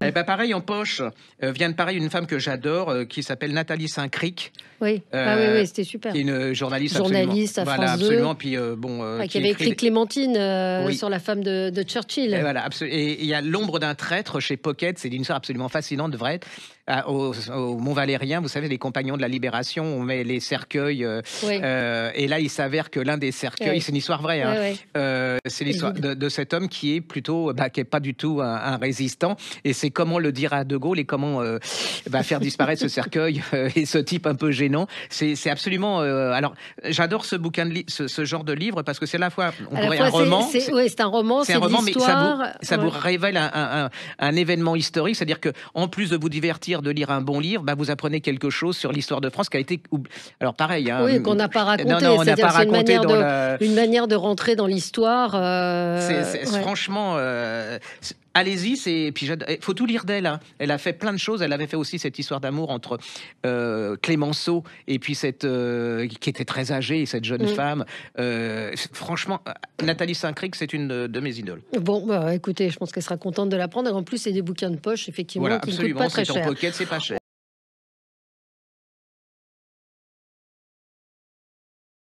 Eh ben, pareil, en poche, vient de pareil une femme que j'adore, qui s'appelle Nathalie Saint-Cric, Oui, oui, c'était super. qui est une journaliste Journaliste à voilà, France 2. absolument. Puis bon, Qui avait écrit Clémentine oui. sur la femme de Churchill. Et voilà, et il y a L'ombre d'un traître chez Pocket, c'est une histoire absolument fascinante, vraie. Au Mont Valérien, vous savez, les compagnons de la Libération, on met les cercueils, Oui. et là, il s'avère que l'un des cercueils, c'est une histoire vraie, hein, c'est l'histoire de cet homme qui est plutôt, qui est pas du tout un résistant, et c'est comment le dire à De Gaulle et comment faire disparaître ce cercueil et ce type un peu gênant. C'est absolument. Alors, j'adore ce bouquin ce genre de livre parce que c'est à la fois un roman. C'est un roman, c'est mais ça vous révèle un événement historique, c'est-à-dire que en plus de vous divertir, de lire un bon livre, vous apprenez quelque chose sur l'histoire de France qui a été. Alors pareil. Hein, oui, qu'on n'a pas raconté. Non, on n'a pas raconté une manière de rentrer dans l'histoire. Franchement. Allez-y, puis il faut tout lire d'elle. Hein. Elle a fait plein de choses. Elle avait fait aussi cette histoire d'amour entre Clémenceau et puis cette qui était très âgée, cette jeune femme. Franchement, Nathalie Saint-Cric, c'est une de mes idoles. Bon, écoutez, je pense qu'elle sera contente de l'apprendre. En plus, c'est des bouquins de poche, effectivement, voilà, qui ne coûtent pas très cher. En Pocket, c'est pas cher.